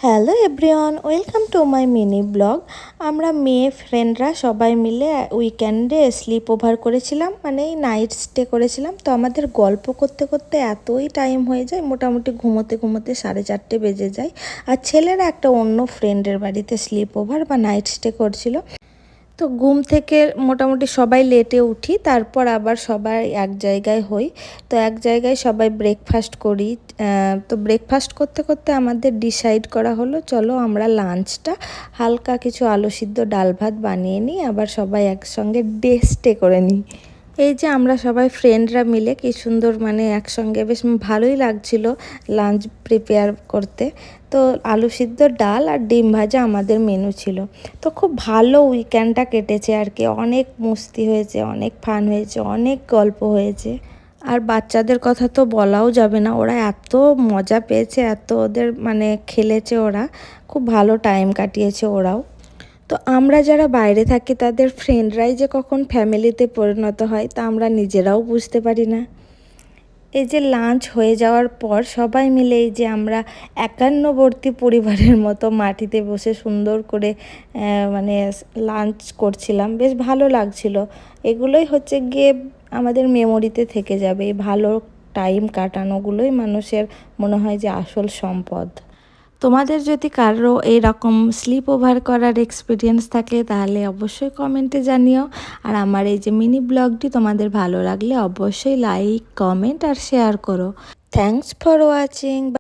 Hello everyone, welcome to my mini blog. আমরা মেয়ে ফ্রেন্ডরা সবাই মিলে উইকেন্ডে স্লিপ ওভার করেছিলাম, মানে এই নাইট স্টে করেছিলাম। তো আমাদের গল্প করতে করতে এতই টাইম হয়ে যায়, মোটামুটি ঘুমোতে ঘুমোতে 4:30 বেজে যায়। আর ছেলেরা একটা অন্য ফ্রেন্ডের বাড়িতে স্লিপ ওভার বা নাইট স্টে করছিল। তো ঘুম থেকে মোটামুটি সবাই লেটে উঠি, তারপর আবার সবাই এক জায়গায় হই। তো এক জায়গায় সবাই ব্রেকফাস্ট করি। তো ব্রেকফাস্ট করতে করতে আমাদের ডিসাইড করা হলো, চলো আমরা লাঞ্চটা হালকা কিছু আলু সিদ্ধ ডাল ভাত বানিয়ে নিই, আবার সবাই একসঙ্গে ডে স্টে করে নিই। এই যে আমরা সবাই ফ্রেন্ডরা মিলে কি সুন্দর, মানে একসঙ্গে বেশ ভালোই লাগছিল লাঞ্চ প্রিপেয়ার করতে। তো আলু সিদ্ধ ডাল আর ডিম ভাজা আমাদের মেনু ছিল। তো খুব ভালো উইকেন্ডটা কেটেছে আর কি, অনেক মস্তি হয়েছে, অনেক ফান হয়েছে, অনেক গল্প হয়েছে। আর বাচ্চাদের কথা তো বলাও যাবে না, ওরা এত মজা পেয়েছে, এত ওদের মানে খেলেছে, ওরা খুব ভালো টাইম কাটিয়েছে ওরাও। তো আমরা যারা বাইরে থাকি তাদের ফ্রেন্ডরাই যে কখন ফ্যামিলিতে পরিণত হয় তা আমরা নিজেরাও বুঝতে পারি না। এই যে লাঞ্চ হয়ে যাওয়ার পর সবাই মিলে এই যে আমরা একান্নবর্তী পরিবারের মতো মাটিতে বসে সুন্দর করে মানে লাঞ্চ করছিলাম, বেশ ভালো লাগছিল। এগুলোই হচ্ছে গিয়ে আমাদের মেমোরিতে থেকে যাবে, এই ভালো টাইম কাটানোগুলোই মানুষের মনে হয় যে আসল সম্পদ। তোমাদের যদি কারো এইরকম স্লিপ ওভার করার এক্সপিরিয়েন্স থাকে তাহলে অবশ্যই কমেন্টে জানিও। আর আমার এই যে মিনি ব্লগটি তোমাদের ভালো লাগলে অবশ্যই লাইক, কমেন্ট আর শেয়ার করো। Thanks for watching.